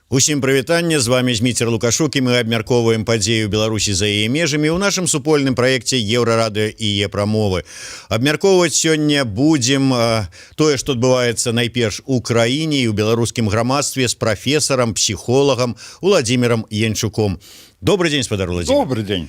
Усім прывітанне, з вами Зміцер Лукашук, і мы абмяркоўваем падзею Беларусі за яе межамі ў нашым супольным праекце Еўрарадыё і Е-прамовы. Абмяркоўваць сёння будзем тое, што адбываецца найперш у краіне і ў беларускім грамадстве з прафесарам, псіхолагам Уладзімірам Янчуком. Добрый дзень, спадар Уладзімір. Добрый дзень.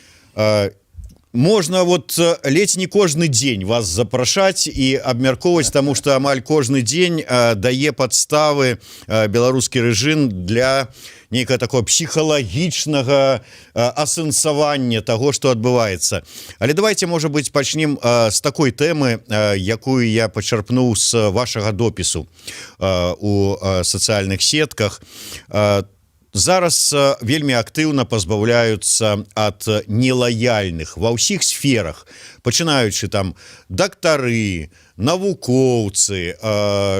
Можна вот ледзь не кожны дзень вас запрашаць і абмяркоўваць, таму што амаль кожны дзень дае падставы беларускі рэжым для нейкага такого псіхалагічнага асэнсавання таго, што адбываецца. Але давайте, можа быць, пачнем з такой тэмы, якую я пачарпнуў з вашага допісу у сацыяльных сетках. Зараз вельмі актыўна пазбаўляюцца ад нелаяльных ва ўсіх сферах, пачынаючы там дактары, навукоўцы,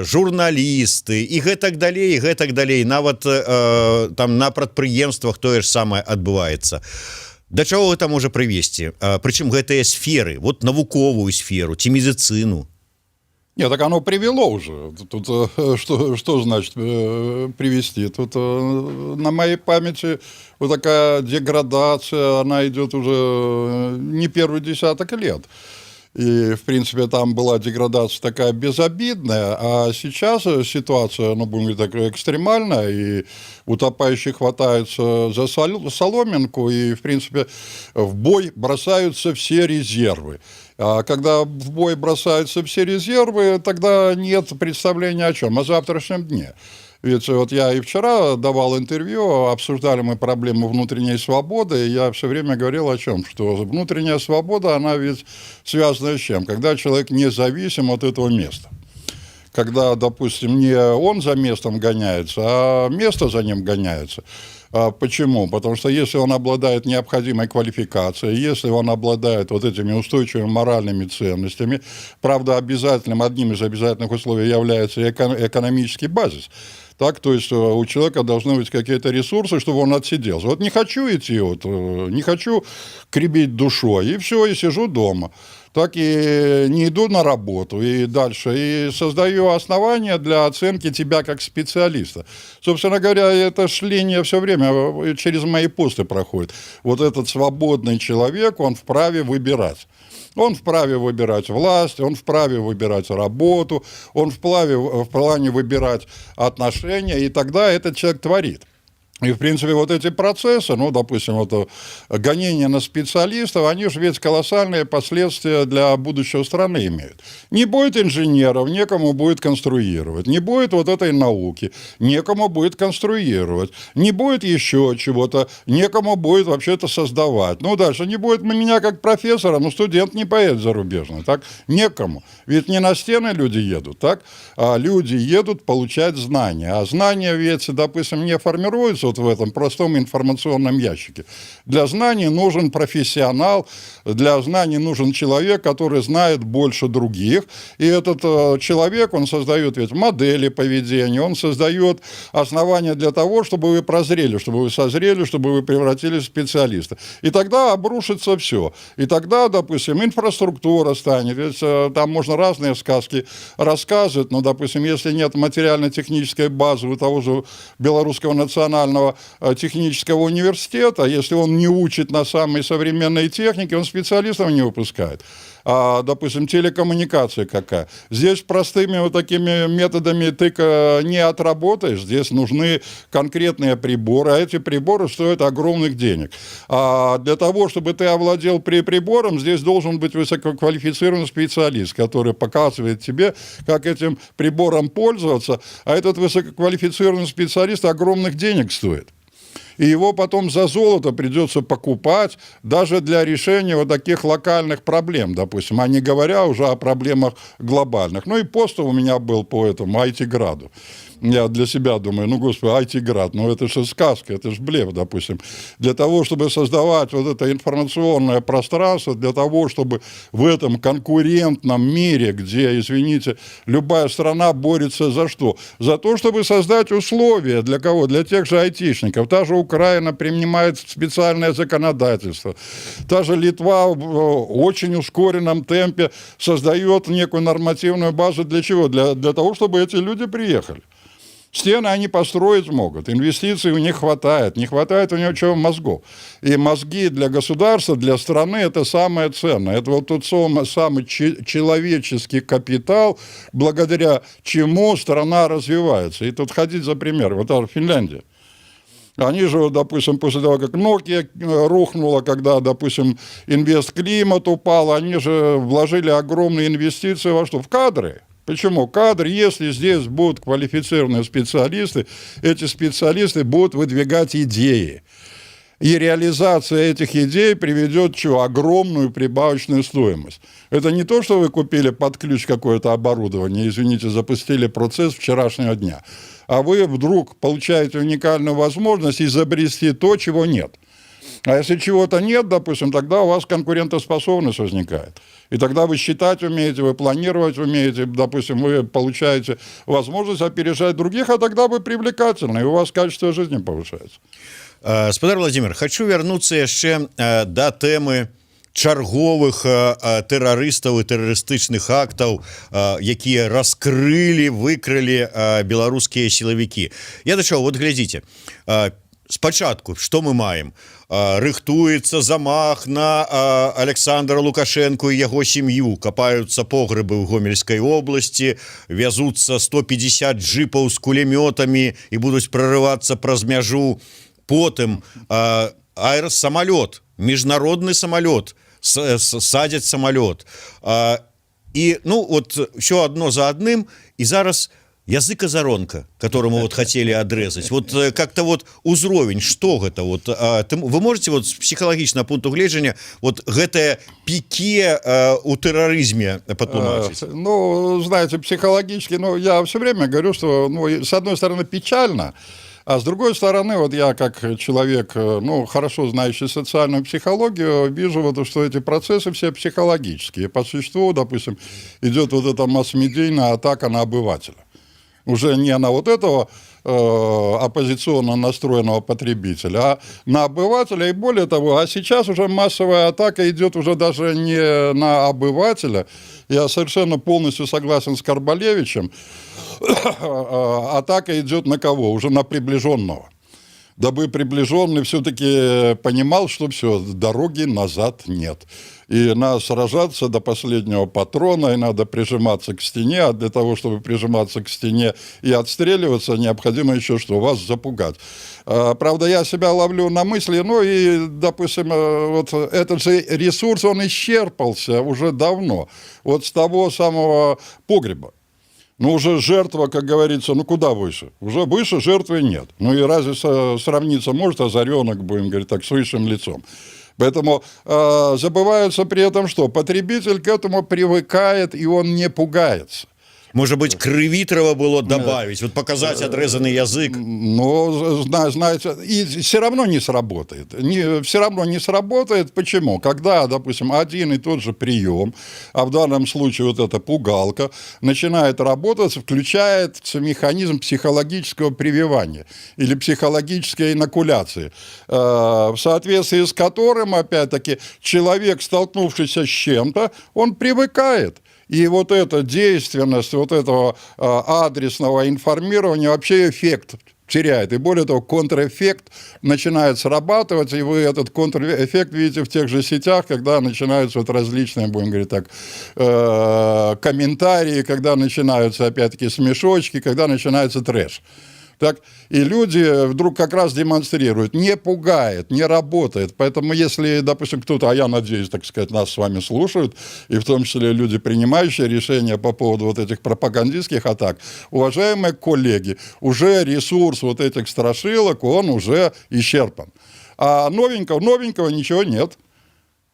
журналісты і гэтак далей, нават там на прадпрыемствах тое ж самае адбываецца. Да чаго гэта можа прывесці? Прычым гэтыя сферы, вот навуковую сферу ці медыцыну. Нет, так оно привело уже. Тут что значит привести? Тут на моей памяти вот такая деградация, она идет уже не первый десяток лет. И, в принципе, там была деградация такая безобидная, а сейчас ситуация, ну, будем говорить, такая экстремальная, и утопающие хватаются за соломинку, и, в принципе, в бой бросаются все резервы. А когда в бой бросаются все резервы, тогда нет представления о чем, о завтрашнем дне. Ведь вот я и вчера давал интервью, обсуждали мы проблему внутренней свободы, и я все время говорил о чем, что внутренняя свобода, она ведь связана с чем? Когда человек независим от этого места. Когда, допустим, не он за местом гоняется, а место за ним гоняется. Почему? Потому что если он обладает необходимой квалификацией, если он обладает вот этими устойчивыми моральными ценностями, правда, одним из обязательных условий является экономический базис. Так, то есть у человека должны быть какие-то ресурсы, чтобы он отсиделся. Вот не хочу идти, не хочу кребить душой, и все, и сижу дома. Так и не иду на работу, и дальше, и создаю основания для оценки тебя как специалиста. Собственно говоря, это шление все время через мои посты проходит. Вот этот свободный человек, он вправе выбирать. Он вправе выбирать власть, он вправе выбирать работу, он вправе выбирать отношения, и тогда этот человек творит. И, в принципе, вот эти процессы, ну, допустим, вот гонения на специалистов, они же ведь колоссальные последствия для будущего страны имеют. Не будет инженеров, некому будет конструировать. Не будет вот этой науки, некому будет конструировать. Не будет еще чего-то, некому будет вообще-то создавать. Ну, дальше не будет меня как профессора, но студент не поедет зарубежный, так? Некому. Ведь не на стены люди едут, так? А люди едут получать знания. А знания ведь, допустим, не формируются вот в этом простом информационном ящике. Для знаний нужен профессионал, для знаний нужен человек, который знает больше других. И этот человек, он создает ведь модели поведения, он создает основания для того, чтобы вы прозрели, чтобы вы созрели, чтобы вы превратились в специалиста. И тогда обрушится все. И тогда, допустим, инфраструктура станет. Ведь там можно разные сказки рассказывать, но, допустим, если нет материально-технической базы у того же Белорусского национального технического университета, если он не учит на самой современной технике, он специалистов не выпускает. А, допустим, телекоммуникация какая? Здесь простыми вот такими методами тыка не отработаешь, здесь нужны конкретные приборы, а эти приборы стоят огромных денег. А для того, чтобы ты овладел прибором, здесь должен быть высококвалифицированный специалист, который показывает тебе, как этим прибором пользоваться, а этот высококвалифицированный специалист огромных денег стоит. И его потом за золото придется покупать даже для решения вот таких локальных проблем, допустим, а не говоря уже о проблемах глобальных. Ну и пост у меня был по этому IT-граду. Я для себя думаю, ну, господи, IT-град, ну, это же сказка, это же блеф, допустим. Для того, чтобы создавать вот это информационное пространство, для того, чтобы в этом конкурентном мире, где, извините, любая страна борется за что? За то, чтобы создать условия для кого? Для тех же айтишников. Та же Украина принимает специальное законодательство. Та же Литва в очень ускоренном темпе создает некую нормативную базу для чего? Для того, чтобы эти люди приехали. Стены они построить могут, инвестиций у них хватает, не хватает у него чего мозгов. И мозги для государства, для страны – это самое ценное. Это вот тот самый человеческий капитал, благодаря чему страна развивается. И тут ходить за пример. Вот Финляндия. Они же, допустим, после того, как Nokia рухнула, когда, допустим, инвестклимат упал, они же вложили огромные инвестиции во что? В кадры. Почему? Кадры, если здесь будут квалифицированные специалисты, эти специалисты будут выдвигать идеи. И реализация этих идей приведет к чему? Огромную прибавочную стоимость. Это не то, что вы купили под ключ какое-то оборудование, извините, запустили процесс вчерашнего дня, а вы вдруг получаете уникальную возможность изобрести то, чего нет. А если чего-то нет, допустим, тогда у вас конкурентоспособность возникает. И тогда вы считать умеете, вы планировать умеете, допустим, вы получаете возможность опережать других, а тогда вы привлекательны, и у вас качество жизни повышается. Спадар Владимир, хочу вернуться яшчэ да тэмы чарговых тэрарыстаў і тэрарыстычных актаў, якія раскрылі, выкрылі беларускія сілавікі. Я да чаго, вот глядзіце, спачатку што мы маем? Рыхтуецца замах на Александра Лукашенко і яго сям'ю, капаюцца погребы ў Гомельскай обласці, вязуцца 150 джипаў з кулемётамі і будуць прарывацца праз мяжу. Потым аэросамалёт, міжнародны самалёт, садзяць самалёт. І, ну, вот, все одно за одним, і зараз языказаронка, которому вот хотели отрезать. Вот как-то вот узровень, что это? Вот, вы можете вот с психологичного пункта гледжання вот гэтае пике у терроризме потлумачить? Ну, знаете, психологически, ну, я все время говорю, что, ну, с одной стороны, печально, а с другой стороны, вот я как человек, ну, хорошо знающий социальную психологию, вижу, вот, что эти процессы все психологические. По существу, допустим, идет вот эта масс-медийная атака на обывателя. Уже не на вот этого оппозиционно настроенного потребителя, а на обывателя. И более того, а сейчас уже массовая атака идет уже даже не на обывателя. Я совершенно полностью согласен с Карбалевичем. Атака идет на кого? Уже на приближенного. Дабы приближенный все-таки понимал, что все, дороги назад нет. И надо сражаться до последнего патрона, и надо прижиматься к стене, а для того, чтобы прижиматься к стене и отстреливаться, необходимо еще что? Вас запугать. Правда, я себя ловлю на мысли, ну и, допустим, вот этот же ресурс, он исчерпался уже давно, вот с того самого погреба. Ну, уже жертва, как говорится, ну, куда выше? Уже выше жертвы нет. Ну, и разве сравниться может озаренок, будем говорить так, с высшим лицом? Поэтому забывается при этом, что потребитель к этому привыкает, и он не пугается. Может быть, Крывитрова было добавить, вот показать отрезанный язык. Ну, знаете, и все равно не сработает. Все равно не сработает. Почему? Когда, допустим, один и тот же прием, а в данном случае вот эта пугалка, начинает работать, включается механизм психологического прививания или психологической инокуляции, в соответствии с которым, опять-таки, человек, столкнувшийся с чем-то, он привыкает. И вот эта действенность вот этого адресного информирования вообще эффект теряет. И более того, контрэффект начинает срабатывать, и вы этот контрэффект видите в тех же сетях, когда начинаются вот различные, будем говорить так, комментарии, когда начинаются, опять-таки, смешочки, когда начинается трэш. Так, и люди вдруг как раз демонстрируют, не пугает, не работает. Поэтому если, допустим, кто-то, а я надеюсь, так сказать, нас с вами слушают, и в том числе люди, принимающие решения по поводу вот этих пропагандистских атак, уважаемые коллеги, уже ресурс вот этих страшилок, он уже исчерпан. А новенького ничего нет.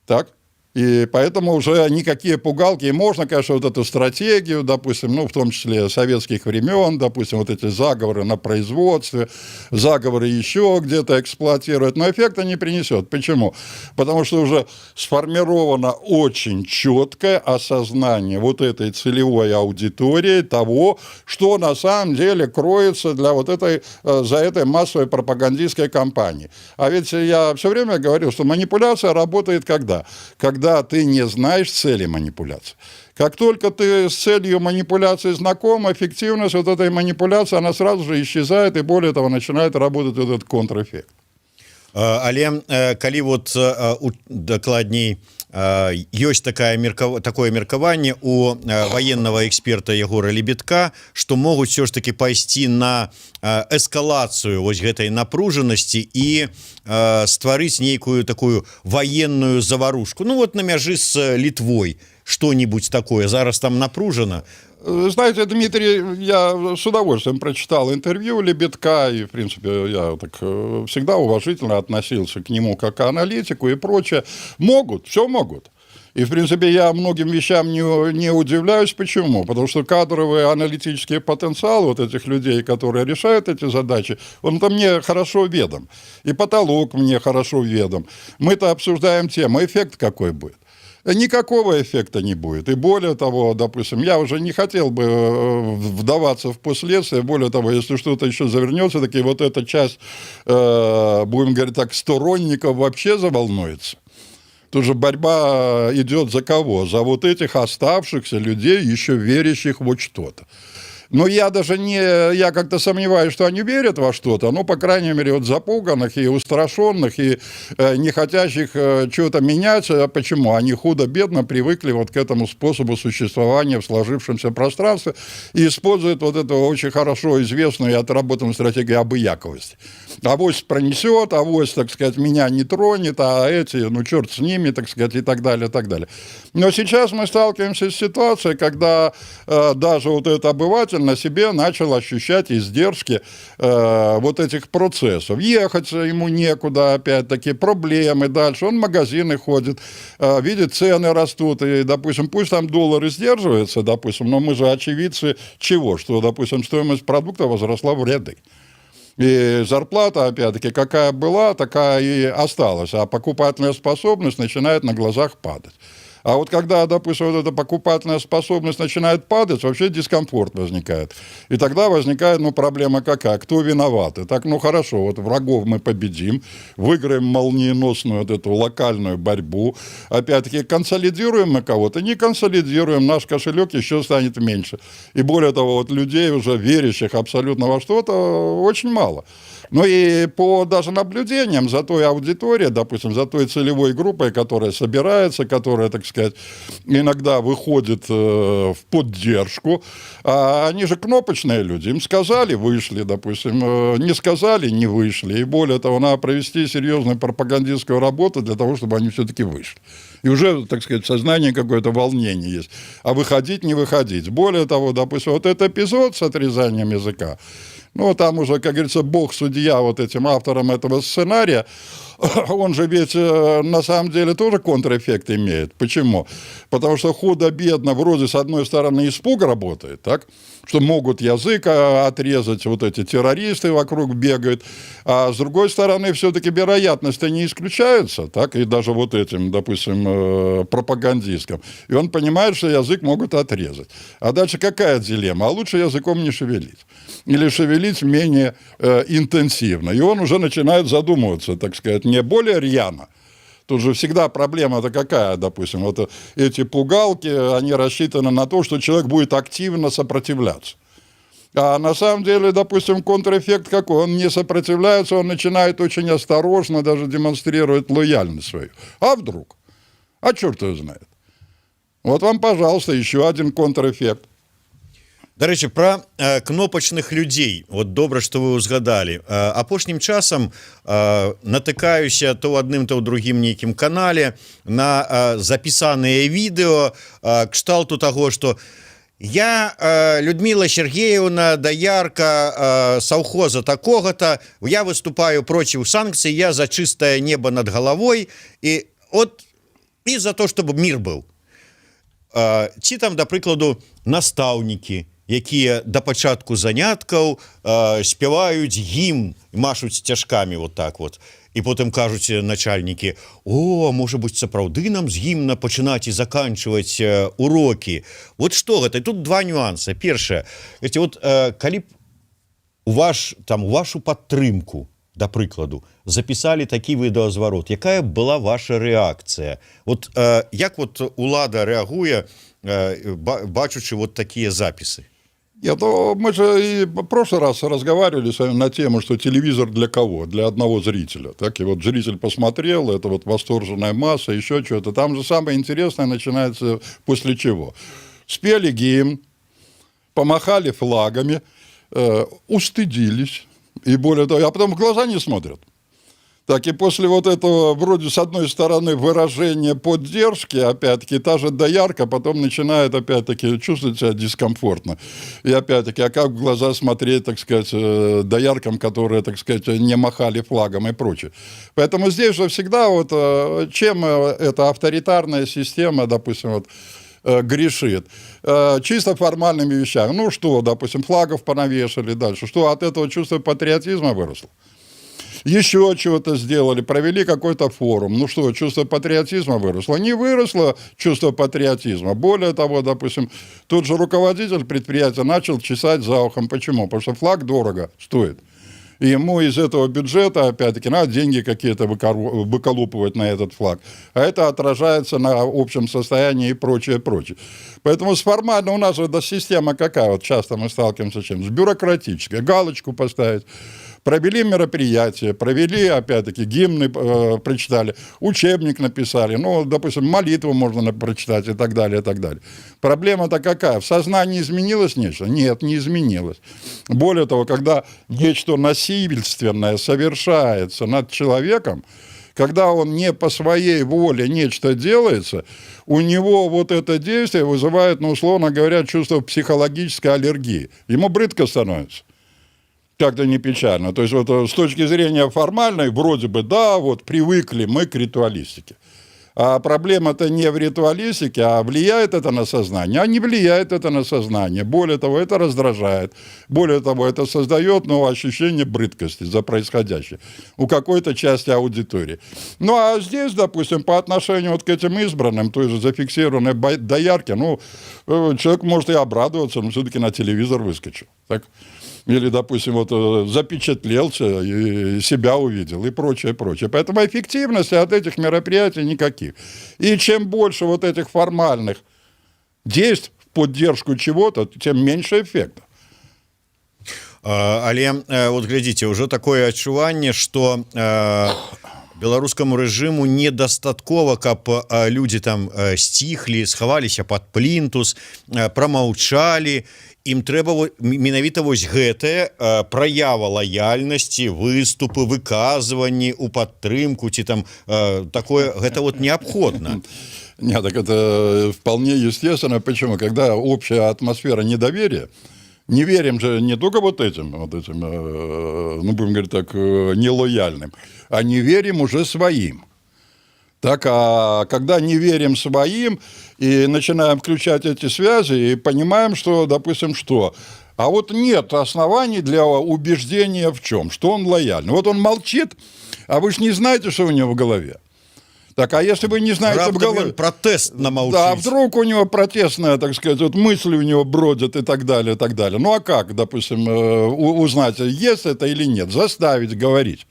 Так? И поэтому уже никакие пугалки, и можно, конечно, вот эту стратегию, допустим, ну, в том числе советских времен, допустим, вот эти заговоры на производстве, заговоры еще где-то эксплуатировать, но эффекта не принесет. Почему? Потому что уже сформировано очень четкое осознание вот этой целевой аудитории того, что на самом деле кроется для вот этой, за этой массовой пропагандистской кампании. А ведь я все время говорил, что манипуляция работает когда? Когда когда ты не знаешь цели манипуляции. Как только ты с целью манипуляции знаком, эффективность вот этой манипуляции, она сразу же исчезает, и более того, начинает работать вот этот контрэффект. Але калі вот дакладней ёсць такое меркаванне у военного эксперта Егора Лебедка, што могуць все ж таки пайсці на эскалацыю вось гэтай напружанасці і стварыць нейкую такую военную заварушку. Ну вот на мяжы з Літвой что-нибудь такое зараз там напружана. Знаете, Дмитрий, я с удовольствием прочитал интервью Лебедка, и, в принципе, я так всегда уважительно относился к нему как к аналитику и прочее. Могут, все могут. И, в принципе, я многим вещам не удивляюсь. Почему? Потому что кадровый аналитический потенциал вот этих людей, которые решают эти задачи, он-то мне хорошо ведом. И потолок мне хорошо ведом. Мы-то обсуждаем тему, эффект какой будет. Никакого эффекта не будет. И более того, допустим, я уже не хотел бы вдаваться в последствия. Более того, если что-то еще завернется, так и вот эта часть, будем говорить так, сторонников вообще заволнуется. Тут же борьба идет за кого? За вот этих оставшихся людей, еще верящих вот что-то. Но я даже я как-то сомневаюсь, что они верят во что-то, но, по крайней мере, вот запуганных и устрашенных, и не хотящих что-то менять. А почему? Они худо-бедно привыкли вот к этому способу существования в сложившемся пространстве и используют вот эту очень хорошо известную и отработанную стратегию обыяковости. Авось пронесет, авось, так сказать, меня не тронет, а эти, ну, черт с ними, так сказать, и так далее, и так далее. Но сейчас мы сталкиваемся с ситуацией, когда даже вот этот обыватель на себе начал ощущать издержки вот этих процессов. Ехать ему некуда, опять-таки, проблемы дальше. Он в магазины ходит, видит, цены растут, и, допустим, пусть там доллары сдерживаются, допустим, но мы же очевидцы чего? Что, допустим, стоимость продукта возросла в ряды. И зарплата, опять-таки, какая была, такая и осталась, а покупательная способность начинает на глазах падать. А вот когда, допустим, вот эта покупательная способность начинает падать, вообще дискомфорт возникает. И тогда возникает, ну, проблема какая? Кто виноват? И так, ну, хорошо, вот врагов мы победим, выиграем молниеносную вот эту локальную борьбу, опять-таки, консолидируем мы кого-то, не консолидируем, наш кошелек еще станет меньше. И более того, вот людей уже верящих абсолютно во что-то очень мало. Ну и по даже наблюдениям за той аудиторией, допустим, за той целевой группой, которая собирается, которая, так сказать, иногда выходит в поддержку, они же кнопочные люди, им сказали, вышли, допустим, не сказали, не вышли. И более того, надо провести серьезную пропагандистскую работу для того, чтобы они все-таки вышли. И уже, так сказать, в сознании какое-то волнение есть. А выходить, не выходить. Более того, допустим, вот этот эпизод с отрезанием языка, ну, там уже, как говорится, бог судья вот этим авторам этого сценария, он же ведь на самом деле тоже контрэффект имеет. Почему? Потому что худо-бедно, вроде с одной стороны испуг работает, так? Что могут язык отрезать, вот эти террористы вокруг бегают, а с другой стороны все-таки вероятность-то не исключается, так? И даже вот этим, допустим, пропагандистам. И он понимает, что язык могут отрезать. А дальше какая дилемма? А лучше языком не шевелить. Или шевелить менее интенсивно. И он уже начинает задумываться, так сказать, не более рьяно. Тут же всегда проблема-то какая, допустим, вот эти пугалки, они рассчитаны на то, что человек будет активно сопротивляться. А на самом деле, допустим, контрэффект какой? Он не сопротивляется, он начинает очень осторожно даже демонстрировать лояльность свою. А вдруг? А черт его знает. Вот вам, пожалуйста, еще один контрэффект. До рэчы, пра кнопачных людзей, вот добра, што вы ўзгадалі. Апошнім часам натыкаюся то ў адным, то ў другім нейкім канале на запісаныя відэо кшталту таго, што я, Людмила Сергеевна, доярка совхоза такого-то, я выступаю против санкций, я за чистое небо над головой, и за то, чтобы мир был. Ці там, да прыкладу, настаўнікі, якія да пачатку заняткаў спяваюць гімн, машуць сцяжкамі вот так вот. І потым кажуць начальнікі: о, можа быць, сапраўды нам з гімна пачынаць і заканчваць урокі. Вот што гэта? І тут два нюансы. Першае, вот калі б у вашу падтрымку да прыкладу, запісалі такі відэазварот, якая была ваша рэакцыя? Вот як вот улада рэагуе, бачучы вот такія запісы? Нет, ну, мы же и в прошлый раз разговаривали с вами на тему, что телевизор для кого? Для одного зрителя. Так, и вот зритель посмотрел, это вот восторженная масса, еще что-то. Там же самое интересное начинается после чего? Спели гимн, помахали флагами, устыдились, и более того, а потом в глаза не смотрят. Так и после вот этого, вроде, с одной стороны, выражения поддержки, опять-таки, та же доярка потом начинает, опять-таки, чувствовать себя дискомфортно. И, опять-таки, а как в глаза смотреть, так сказать, дояркам, которые, так сказать, не махали флагом и прочее. Поэтому здесь же всегда вот, чем эта авторитарная система, допустим, вот, грешит. Чисто формальными вещами. Ну что, допустим, флагов понавешали дальше. Что от этого чувство патриотизма выросло? Еще чего-то сделали, провели какой-то форум. Ну что, чувство патриотизма выросло? Не выросло чувство патриотизма. Более того, допустим, тот же руководитель предприятия начал чесать за ухом. Почему? Потому что флаг дорого стоит. И ему из этого бюджета, опять-таки, надо деньги какие-то выколупывать на этот флаг. А это отражается на общем состоянии и прочее, прочее. Поэтому формально у нас эта система какая? Вот часто мы сталкиваемся с чем? С бюрократической. Галочку поставить. Провели мероприятия, провели, опять-таки, гимны прочитали, учебник написали, ну, допустим, молитву можно прочитать и так далее, и так далее. Проблема-то какая? В сознании изменилось нечто? Нет, не изменилось. Более того, когда нечто насильственное совершается над человеком, когда он не по своей воле нечто делается, у него вот это действие вызывает, ну, условно говоря, чувство психологической аллергии. Ему брыдко становится. Как-то не печально. То есть вот с точки зрения формальной, вроде бы, да, вот привыкли мы к ритуалистике. А проблема-то не в ритуалистике, а влияет это на сознание. А не влияет это на сознание. Более того, это раздражает. Более того, это создает, ну, ощущение брыдкости за происходящее у какой-то части аудитории. Ну, а здесь, допустим, по отношению вот к этим избранным, той же зафиксированной доярке, ну, человек может и обрадоваться, но все-таки на телевизор выскочил. Так? Или, допустим, вот запечатлелся и себя увидел и прочее, прочее. Поэтому эффективности от этих мероприятий никаких. И чем больше вот этих формальных действий в поддержку чего-то, тем меньше эффекта. Але вот глядзіце, ўжо такое адчуванне, што беларускаму рэжыму недастаткова, каб людзі там сціхлі, схаваліся пад плінтус, прамаўчалі. Ім трэба менавіта вось гэтае праява лаяльнасці, выступы, выказванні ў падтрымку ці там такое, гэта вот неабходна. Нет, так это вполне естественно. Почему? Когда общая атмосфера недоверия, не верим же не только вот этим, ну, будем говорить так, нелояльным, а не верим уже своим. Так, а когда не верим своим и начинаем включать эти связи и понимаем, что, допустим, что? А вот нет оснований для убеждения в чем? Что он лояльный. Вот он молчит, а вы же не знаете, что у него в голове. Так, а если вы не знаете в голове... Протест намолчить. Да, вдруг у него протестная, так сказать, вот мысли у него бродят и так далее, и так далее. Ну, а как, допустим, узнать, есть это или нет? Заставить говорить.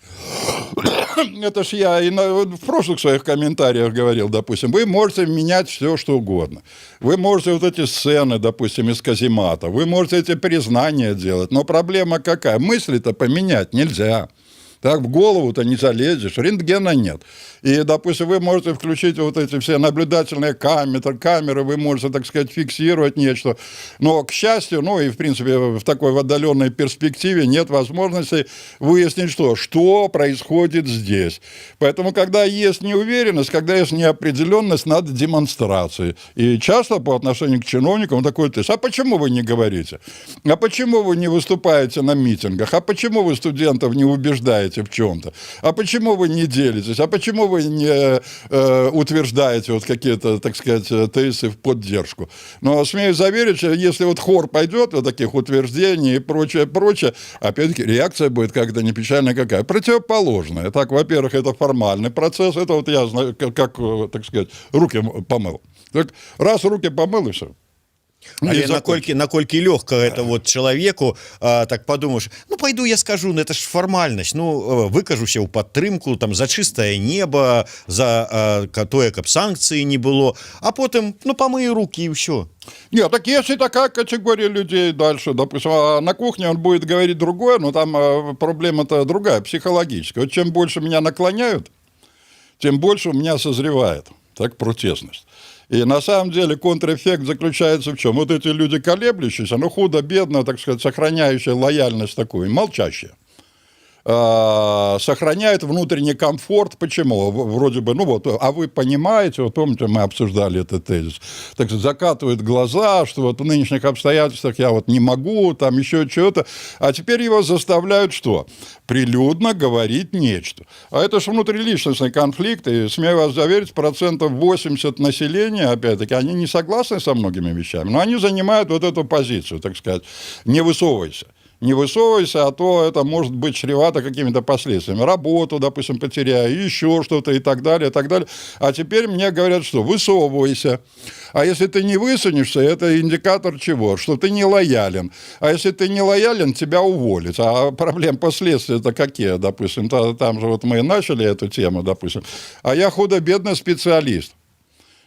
Это ж я и в прошлых своих комментариях говорил, допустим, вы можете менять все, что угодно. Вы можете вот эти сцены, допустим, из каземата, вы можете эти признания делать, но проблема какая? Мысли-то поменять нельзя. Так в голову-то не залезешь, рентгена нет. И, допустим, вы можете включить вот эти все наблюдательные камеры, вы можете, так сказать, фиксировать нечто. Но, к счастью, ну и, в принципе, в такой отдаленной перспективе нет возможности выяснить, что происходит здесь. Поэтому, когда есть неуверенность, когда есть неопределенность, надо демонстрации. И часто по отношению к чиновникам такой тест: а почему вы не говорите? А почему вы не выступаете на митингах? А почему вы студентов не убеждаете в чем-то? А почему вы не делитесь? А почему вы не утверждаете вот какие-то, так сказать, тезисы в поддержку? Но смею заверить, если вот хор пойдет вот таких утверждений и прочее, прочее, опять-таки реакция будет как-то не печальная какая? Противоположная. Так, во-первых, это формальный процесс, это вот я знаю, как так сказать, руки помыл. Так, раз руки помыл и все. Але наколькі лёгка это вот человеку, так подумаешь, ну пойду я скажу, ну это ж фармальнасць, ну выкажуся ў падтрымку там за чыстае небо, за тое, каб санкцыі не было, а потым ну помыю руки и все. Нет, так если такая категория людей дальше, допустим, на кухне он будет говорить другое, но там проблема-то другая, психологическая. Вот чем больше меня наклоняют, тем больше у меня созревает так протестность. И на самом деле контрэффект заключается в чем? Вот эти люди колеблющиеся, ну худо-бедно, так сказать, сохраняющие лояльность такую, молчащие, сохраняют внутренний комфорт. Почему? Вроде бы, ну вот, а вы понимаете, вот помните, мы обсуждали этот тезис, так сказать, закатывают глаза, что вот в нынешних обстоятельствах я вот не могу, там еще что-то, а теперь его заставляют что? Прилюдно говорить нечто. А это же внутриличностный конфликт, и, смею вас заверить, 80% населения, опять-таки, они не согласны со многими вещами, но они занимают вот эту позицию, так сказать, не высовывайся. Не высовывайся, а то это может быть чревато какими-то последствиями. Работу, допустим, потеряю, еще что-то и так далее, и так далее. А теперь мне говорят, что высовывайся. А если ты не высунешься, это индикатор чего? Что ты не лоялен. А если ты не лоялен, тебя уволят. А проблем, последствия-то какие, допустим? Там же вот мы начали эту тему, допустим. А я худо-бедно специалист.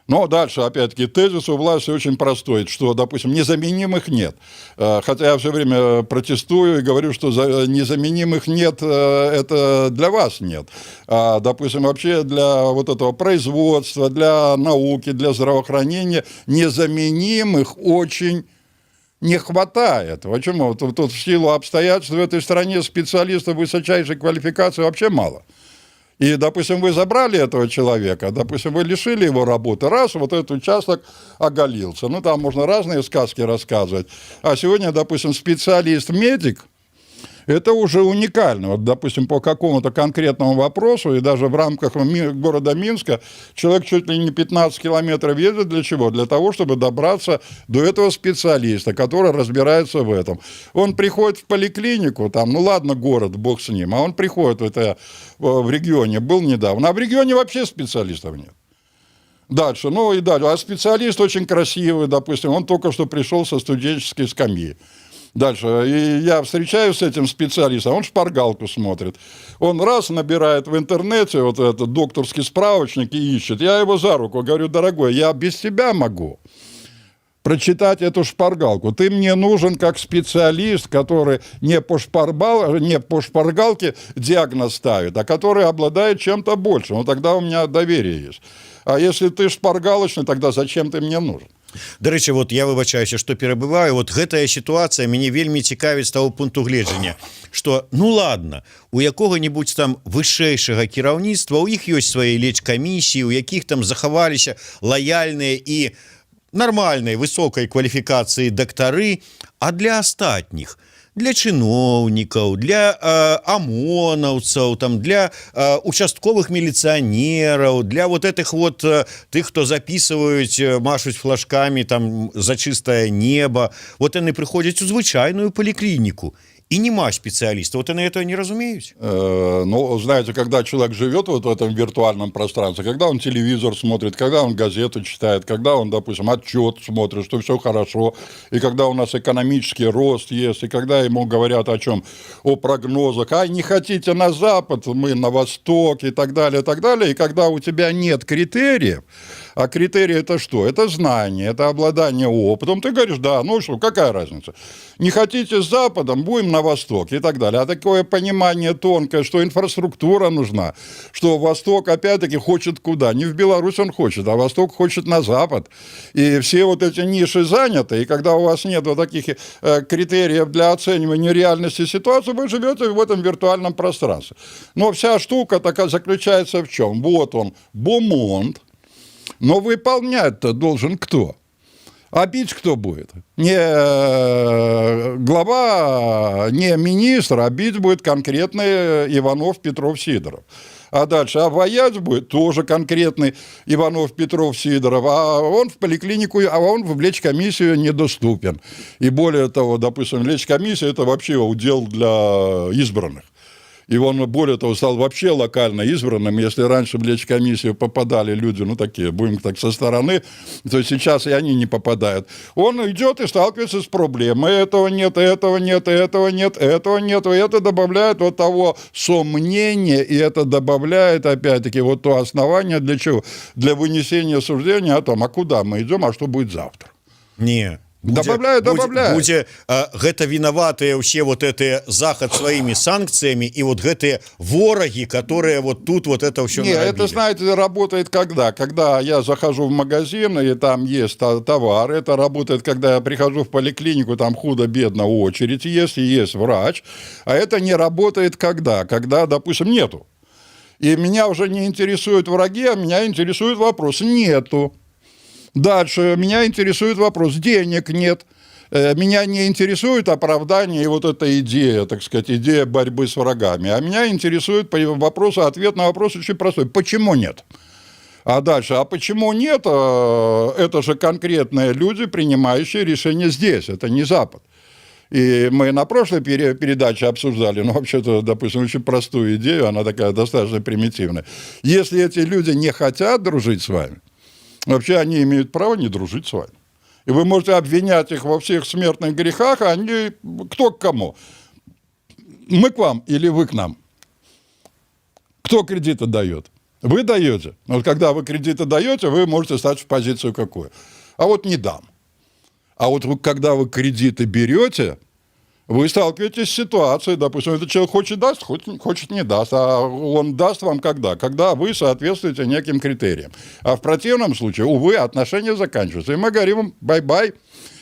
Но дальше, опять-таки, тезис у власти очень простой, что, допустим, незаменимых нет. Хотя я все время протестую и говорю, что незаменимых нет, это для вас нет. А, допустим, вообще для вот этого производства, для науки, для здравоохранения незаменимых очень не хватает. Почему? Тут в силу обстоятельств в этой стране специалистов высочайшей квалификации вообще мало. И, допустим, вы забрали этого человека, допустим, вы лишили его работы, раз, вот этот участок оголился. Ну, там можно разные сказки рассказывать. А сегодня, допустим, специалист-медик, это уже уникально. Вот, допустим, по какому-то конкретному вопросу, и даже в рамках города Минска, человек чуть ли не 15 километров едет для чего? Для того, чтобы добраться до этого специалиста, который разбирается в этом. Он приходит в поликлинику, там, ну ладно, город, бог с ним, а он приходит в регионе, был недавно, а в регионе вообще специалистов нет. Дальше, ну и дальше. А специалист очень красивый, допустим, он только что пришел со студенческой скамьи. Дальше. И я встречаюсь с этим специалистом, он шпаргалку смотрит. Он раз набирает в интернете вот этот докторский справочник и ищет. Я его за руку говорю, дорогой, я без тебя могу прочитать эту шпаргалку. Ты мне нужен как специалист, который не по шпаргалке диагноз ставит, а который обладает чем-то большим. Вот тогда у меня доверие есть. А если ты шпаргалочный, тогда зачем ты мне нужен? Дарэчы, вот я выбачаюся, што перабываю, вот гэтая сітуацыя мяне вельмі цікавіць з таго пункту гледжання, што ну ладно, у якога-нибудь там вышэйшага кіраўніцтва, у іх ёсць свае лечкамісіі, у якіх там захаваліся лаяльныя і нармальнай высокай кваліфікацыі дактары, а для астатніх, для чыноўнікаў, для ОМОНаўцаў, там, для участковых милиционеров, для вот этих вот тых, хто записываюць, машуць флажками там за чистое небо, вот они приходят у звычайную поликлинику. И нема специалиста. Вот они этого не разумеют? Ну, знаете, когда человек живет вот в этом виртуальном пространстве, когда он телевизор смотрит, когда он газету читает, когда он, допустим, отчет смотрит, что все хорошо, и когда у нас экономический рост есть, и когда ему говорят о чем? О прогнозах. А не хотите на Запад, мы на Восток, и так далее, и так далее. И когда у тебя нет критериев, а критерии это что? Это знание, это обладание опытом. Ты говоришь, да, ну что, какая разница? Не хотите с Западом, будем на Восток и так далее. А такое понимание тонкое, что инфраструктура нужна, что Восток опять-таки хочет куда? Не в Беларусь он хочет, а Восток хочет на Запад. И все вот эти ниши заняты, и когда у вас нет вот таких критериев для оценивания реальности ситуации, вы живете в этом виртуальном пространстве. Но вся штука такая заключается в чем? Вот он, бомонд. Но выполнять-то должен кто? А бить кто будет? Не глава, не министр, а бить будет конкретный Иванов, Петров, Сидоров. А дальше, а воять будет тоже конкретный Иванов, Петров, Сидоров, а он в поликлинику, а он в лечкомиссию недоступен. И более того, допустим, лечкомиссия – это вообще удел для избранных. И он, более того, стал вообще локально избранным. Если раньше в Лечкомиссию попадали люди, ну, такие, будем так, со стороны, то сейчас и они не попадают. Он идет и сталкивается с проблемой. Этого нет, этого нет, этого нет, этого нет. И это добавляет вот того сомнения, и это добавляет, опять-таки, вот то основание для чего? Для вынесения суждения о том, а куда мы идем, а что будет завтра. Не. Добавляют. Будзе гэта виноватые все вот это захад своими санкциями и вот гэтые вораги, которые вот тут вот это все не, это, знаете, работает когда я захожу в магазин и там есть товар, это работает, когда я прихожу в поликлинику, там худо-бедно очередь есть и есть врач, а это не работает когда, допустим, нету. И меня уже не интересуют враги, а меня интересует вопрос: нету. Дальше меня интересует вопрос: денег нет. Меня не интересует оправдание и вот эта идея, так сказать, идея борьбы с врагами. А меня интересует ответ на вопрос очень простой: почему нет? А дальше, а почему нет? Это же конкретные люди, принимающие решения здесь, это не Запад. И мы на прошлой передаче обсуждали, ну, вообще-то, допустим, очень простую идею, она такая достаточно примитивная. Если эти люди не хотят дружить с вами, вообще они имеют право не дружить с вами. И вы можете обвинять их во всех смертных грехах, а они кто к кому? Мы к вам или вы к нам? Кто кредиты дает? Вы даете. Вот когда вы кредиты даете, вы можете стать в позицию какую? А вот не дам. А вот когда вы кредиты берете, вы сталкиваетесь с ситуацией, допустим, этот человек хочет даст, хочет не даст, а он даст вам когда? Когда вы соответствуете неким критериям. А в противном случае, увы, отношения заканчиваются. И мы говорим бай-бай,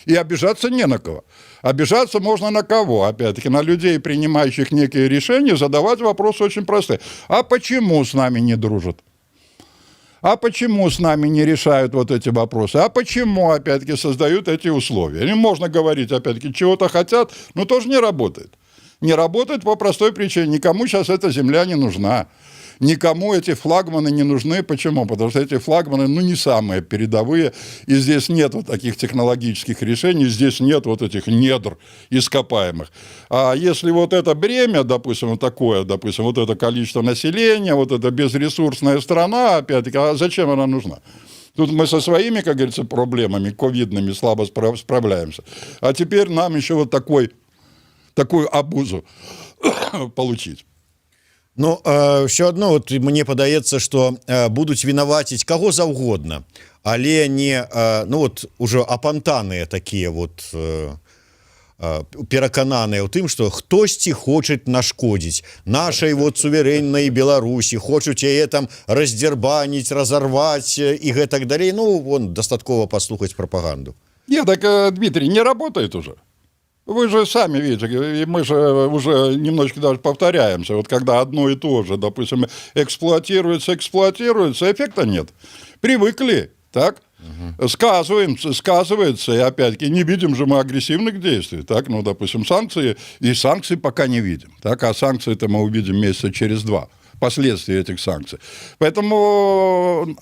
и обижаться не на кого. Обижаться можно на кого? Опять-таки, на людей, принимающих некие решения, задавать вопросы очень простые. А почему с нами не дружат? А почему с нами не решают вот эти вопросы? А почему, опять-таки, создают эти условия? И можно говорить, опять-таки, чего-то хотят, но тоже не работает. Не работает по простой причине. Никому сейчас эта земля не нужна. Никому эти флагманы не нужны. Почему? Потому что эти флагманы, ну, не самые передовые, и здесь нет вот таких технологических решений, здесь нет вот этих недр ископаемых. А если вот это бремя, допустим, вот такое, допустим, вот это количество населения, вот эта безресурсная страна, опять-таки, а зачем она нужна? Тут мы со своими, как говорится, проблемами ковидными слабо справляемся. А теперь нам еще вот такую обузу получить. Ну, все одно вот мне падаецца, што будуць вінаваціць каго заўгодна, але не, ну вот уже апантаныя такія вот перакананыя ў тым, што хтосьці хочуць нашкодзіць нашай вот суверэннай Беларусі, хочуць яе там раздзербаніць, разорваць і гэтак далей. Ну, вон дастаткова паслухаць прапаганду. Нет, так, Дмитрий, не работает уже. Вы же сами видите, и мы же уже немножечко даже повторяемся. Вот когда одно и то же, допустим, эксплуатируется, эффекта нет. Привыкли, так? Сказывается, и опять-таки не видим же мы агрессивных действий, так? Ну, допустим, санкции пока не видим, так? А санкции-то мы увидим месяца через 2. Последствия этих санкций. Поэтому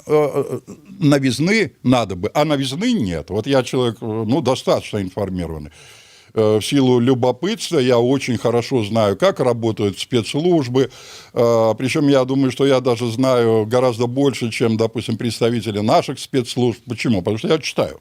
новизны надо бы, а новизны нет. Вот я человек, ну, достаточно информированный. В силу любопытства я очень хорошо знаю, как работают спецслужбы, причем я думаю, что я даже знаю гораздо больше, чем, допустим, представители наших спецслужб. Почему? Потому что я читаю.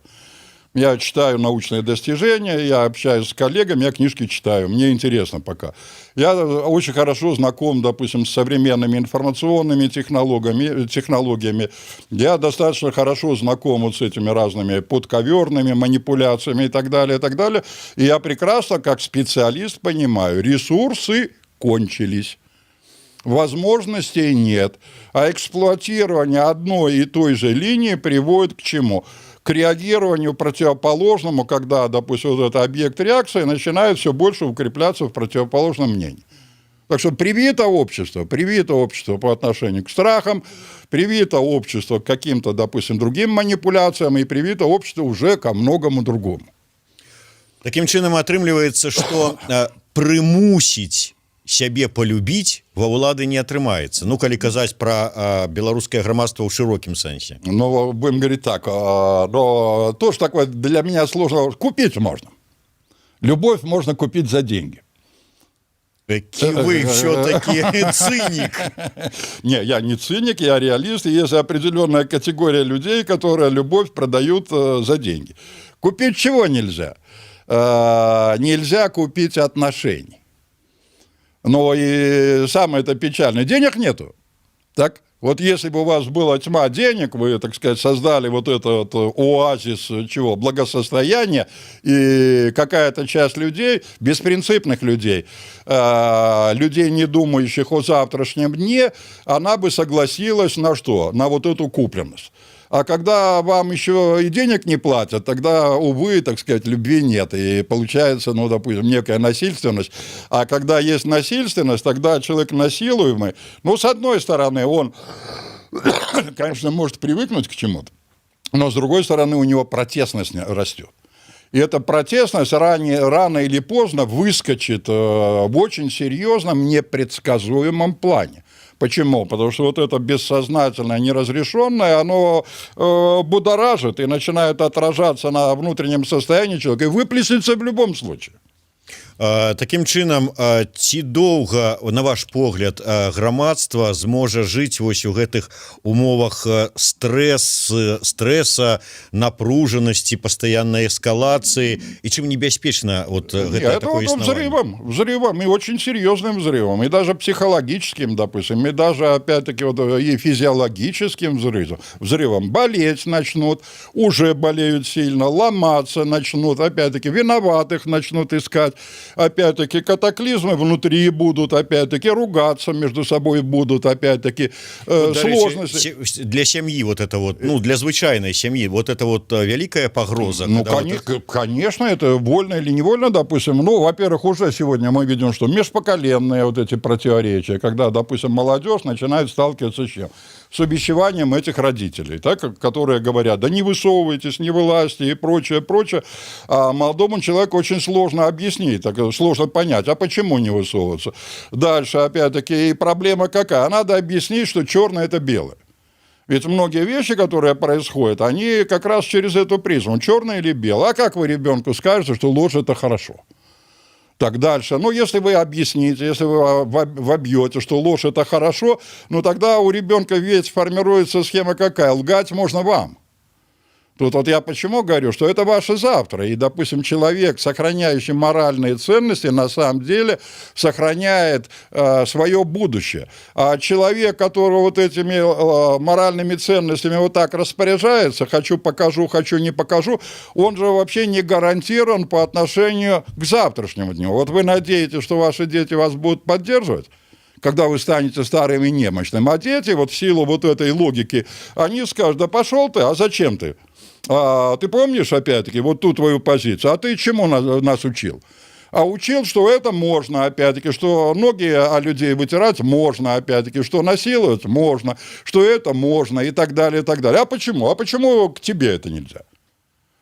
Я читаю научные достижения, я общаюсь с коллегами, я книжки читаю, мне интересно пока. Я очень хорошо знаком, допустим, с современными информационными технологиями. Я достаточно хорошо знаком вот с этими разными подковерными манипуляциями и так далее, и так далее. И я прекрасно, как специалист, понимаю, ресурсы кончились. Возможностей нет. А эксплуатирование одной и той же линии приводит к чему? К реагированию противоположному, когда, допустим, вот этот объект реакции начинает все больше укрепляться в противоположном мнении. Так что привито общество по отношению к страхам, привито общество к каким-то, допустим, другим манипуляциям, и привито общество уже ко многому другому. Таким чынам атрымліваецца, што прымусіць сябе полюбіць ва ўлады не атрымаецца. Ну, калі казаць про беларускае грамадства ў шырокім сэнсе. Ну, будем говорить так, но тоже такое для меня сложно. Купить можно. Любовь можно купить за деньги. Таки вы все-таки циник. Не, я не циник, я реалист. И есть определенная категория людей, которые любовь продают за деньги. Купить чего нельзя? Нельзя купить отношений. Но и самое это печальное. Денег нету. Так? Вот если бы у вас была тьма денег, вы, так сказать, создали вот этот оазис чего, благосостояния, и какая-то часть людей, беспринципных людей, людей, не думающих о завтрашнем дне, она бы согласилась на что? На вот эту купленность. А когда вам еще и денег не платят, тогда, увы, так сказать, любви нет. И получается, ну, допустим, некая насильственность. А когда есть насильственность, тогда человек насилуемый, ну, с одной стороны, он, конечно, может привыкнуть к чему-то, но с другой стороны, у него протестность растет. И эта протестность рано или поздно выскочит в очень серьезном, непредсказуемом плане. Почему? Потому что вот это бессознательное, неразрешенное, оно будоражит и начинает отражаться на внутреннем состоянии человека и выплеснется в любом случае. Таким чынам, ці доўга, на ваш погляд, грамадства зможа жыць вось у гэтых умовах стрэса, напружанасці, пастаяннай эскалацыі, і чым небяспечна вот гэта такое існаванне? Взрывом, и очень серьезным взрывом, и даже психологическим, допустим, и даже, опять-таки, вот, и физиологическим взрывом. Болеть начнут, уже болеют сильно, ломаться начнут, опять-таки, виноватых начнут искать, опять-таки, катаклизмы внутри будут, опять-таки, ругаться между собой будут, опять-таки, сложности. Для семьи вот это вот, ну, для звычайной семьи, вот это вот великая погроза. Ну, конечно, это вольно или невольно, допустим. Ну, во-первых, уже сегодня мы видим, что межпоколенные вот эти противоречия, когда, допустим, молодежь начинает сталкиваться с чем? С увещеванием этих родителей, так, которые говорят, да не высовывайтесь, не вылазьте и прочее, прочее. А молодому человеку очень сложно объяснить, так, сложно понять, а почему не высовываться. Дальше, опять-таки, и проблема какая? Надо объяснить, что черное – это белое. Ведь многие вещи, которые происходят, они как раз через эту призму, черное или белое. А как вы ребенку скажете, что ложь – это хорошо? Так, дальше. Ну, если вы объясните, если вы вобьете, что ложь – это хорошо, ну, тогда у ребенка ведь формируется схема какая? Лгать можно вам. Тут вот я почему говорю, что это ваше завтра. И, допустим, человек, сохраняющий моральные ценности, на самом деле сохраняет свое будущее. А человек, который вот этими моральными ценностями вот так распоряжается, хочу покажу, хочу не покажу, он же вообще не гарантирован по отношению к завтрашнему дню. Вот вы надеетесь, что ваши дети вас будут поддерживать, когда вы станете старым и немощным, а дети вот в силу вот этой логики, они скажут, да пошел ты, а зачем ты? Ты помнишь, опять-таки, вот ту твою позицию, а ты чему нас учил? А учил, что это можно, опять-таки, что ноги о людей вытирать можно, опять-таки, что насиловать можно, что это можно и так далее, и так далее. А почему? А почему к тебе это нельзя?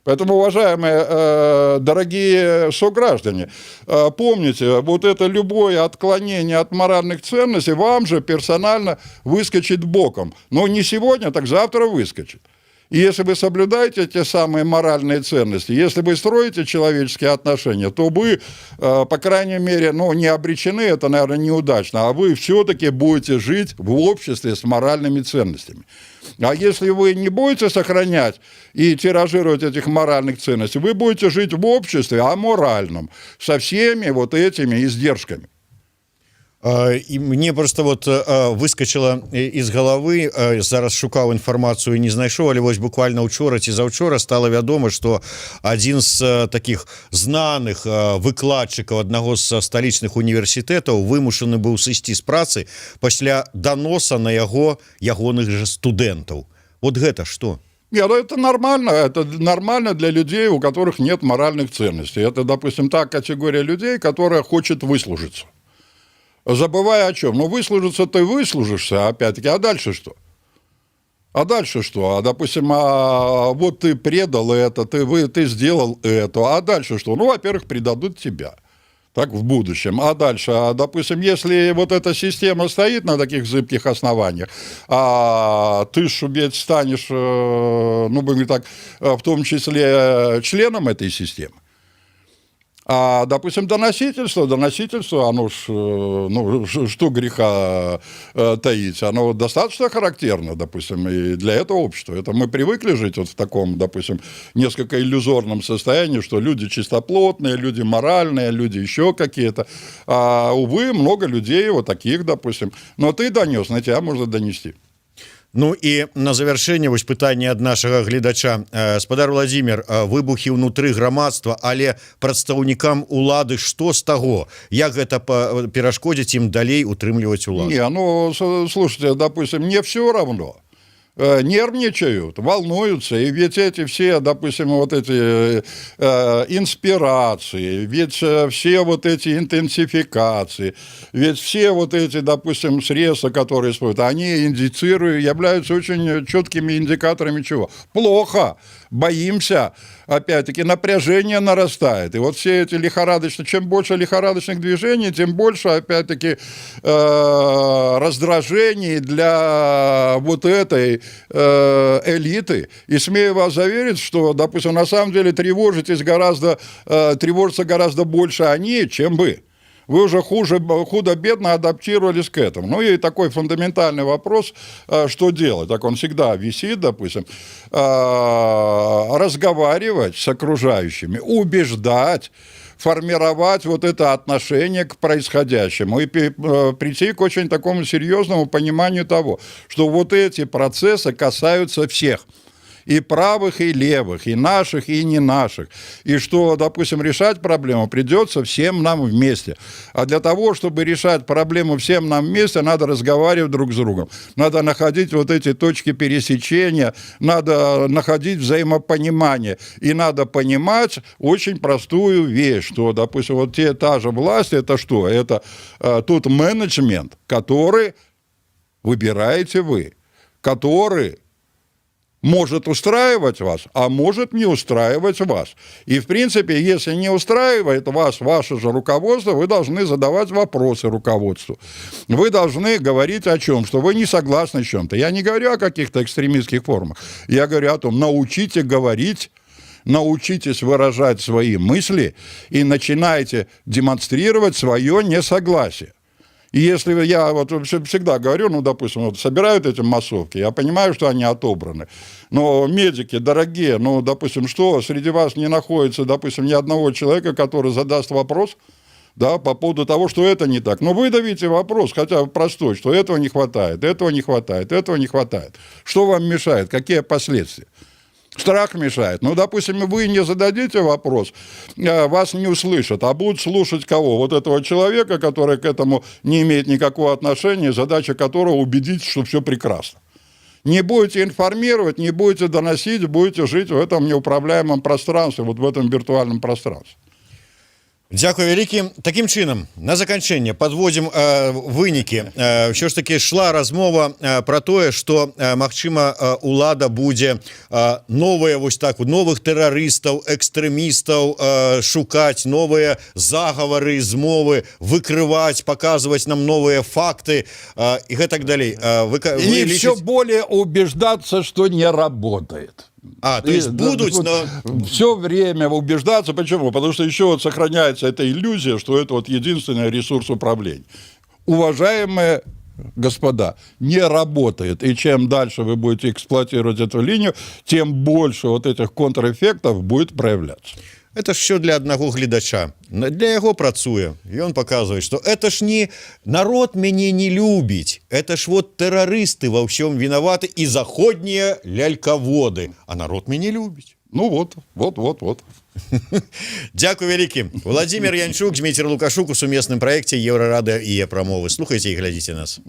Поэтому, уважаемые, дорогие сограждане, помните, вот это любое отклонение от моральных ценностей вам же персонально выскочит боком. Но не сегодня, так завтра выскочит. И если вы соблюдаете те самые моральные ценности, если вы строите человеческие отношения, то вы, по крайней мере, ну, не обречены, это, наверное, неудачно, а вы все-таки будете жить в обществе с моральными ценностями. А если вы не будете сохранять и тиражировать этих моральных ценностей, вы будете жить в обществе аморальном, со всеми вот этими издержками. І мне просто вот выскочила из головы, зараз шукаў інфармацыю, не знайшоў, але вось буквально учора ці заўчора стала вядома, што адзін з таких знаных выкладчыкаў аднаго з сталічных універсітэтаў вымушаны быў сысці з працы пасля даноса на ягоных же студэнтаў. Вот гэта што? Нет, это нормально для людей, у которых нет моральных ценностей. Это, допустим, та категория людей, которая хочет выслужиться. Забывая о чем? Ну, выслужиться ты выслужишься, опять-таки, а дальше что? А дальше что? А, допустим, вот ты предал это, ты сделал это, а дальше что? Ну, во-первых, предадут тебя, так, в будущем. А дальше, допустим, если вот эта система стоит на таких зыбких основаниях, а ты ж ведь станешь, ну, будем говорить так, в том числе членом этой системы, А, допустим, доносительство, оно ж, ну, что греха таить, оно достаточно характерно, допустим, и для этого общества. Это мы привыкли жить вот в таком, допустим, несколько иллюзорном состоянии, что люди чистоплотные, люди моральные, люди еще какие-то. А, увы, много людей вот таких, допустим. Но ты донес, на тебя можно донести. Ну і на завяршэнне вось пытанне ад нашага гледача. Спадар Владимир, выбухі ўнутры грамадства, але прадстаўнікам улады што з таго? Як гэта перашкодзіць ім далей утрымліваць уладу? Не, ну, слушайте, допустим, мне все равно. Нервничают, волнуются, и ведь эти все, допустим, вот эти инспирации, ведь все вот эти интенсификации, ведь все вот эти, допустим, средства, которые используют, они индицируют, являются очень четкими индикаторами чего? Плохо, боимся, опять-таки напряжение нарастает, и вот все эти лихорадочные, чем больше лихорадочных движений, тем больше, опять-таки, раздражений для вот этой элиты. И смею вас заверить, что, допустим, на самом деле тревожатся гораздо больше они, чем вы. Вы уже худо-бедно адаптировались к этому. Ну и такой фундаментальный вопрос, что делать? Так он всегда висит, допустим. Разговаривать с окружающими, убеждать, формировать вот это отношение к происходящему и прийти к очень такому серьезному пониманию того, что вот эти процессы касаются всех. И правых, и левых, и наших, и не наших. И что, допустим, решать проблему придется всем нам вместе. А для того, чтобы решать проблему всем нам вместе, надо разговаривать друг с другом. Надо находить вот эти точки пересечения, надо находить взаимопонимание. И надо понимать очень простую вещь, что, допустим, вот та же власть, это что? Это тот менеджмент, который выбираете вы, который может устраивать вас, а может не устраивать вас. И, в принципе, если не устраивает вас ваше же руководство, вы должны задавать вопросы руководству. Вы должны говорить о чем? Что вы не согласны с чем-то. Я не говорю о каких-то экстремистских формах. Я говорю о том, научите говорить, научитесь выражать свои мысли и начинайте демонстрировать свое несогласие. И если я вот всегда говорю, ну, допустим, вот собирают эти массовки, я понимаю, что они отобраны, но медики дорогие, ну, допустим, что среди вас не находится, допустим, ни одного человека, который задаст вопрос, да, по поводу того, что это не так. Но выдавите вопрос, хотя бы простой, что этого не хватает, этого не хватает, этого не хватает. Что вам мешает, какие последствия? Страх мешает. Ну, допустим, вы не зададите вопрос, вас не услышат, а будут слушать кого? Вот этого человека, который к этому не имеет никакого отношения, задача которого убедить, что все прекрасно. Не будете информировать, не будете доносить, будете жить в этом неуправляемом пространстве, вот в этом виртуальном пространстве. Дзякуй вялікі. Такім чынам, на заканчэнне подводзім вынікі. Ўсё ж таки шла размова про тое, што магчыма улада будзе новыя вось так новых тэрарыстаў, экстрэмістаў шукаць, новыя загавары, змовы выкрываць, показывать нам новыя факты і гэтак далей. И все более убеждаться, что не работает. То есть будут, но... Все время убеждаться. Почему? Потому что еще вот сохраняется эта иллюзия, что это вот единственный ресурс управления. Уважаемые господа, не работает. И чем дальше вы будете эксплуатировать эту линию, тем больше вот этих контрэффектов будет проявляться. Это ж все для одного гледача. Для яго працуе. И он показывает, что это ж не народ мяне не любіць. Это ж вот террористы во всем виноваты и заходние ляльководы. А народ мяне любіць. Ну вот. Дякую вялікі. Владимир Янчук, Дмитрий Лукашук у сумесным проекте Еврорада и Промовы. Слухайте и глядите нас.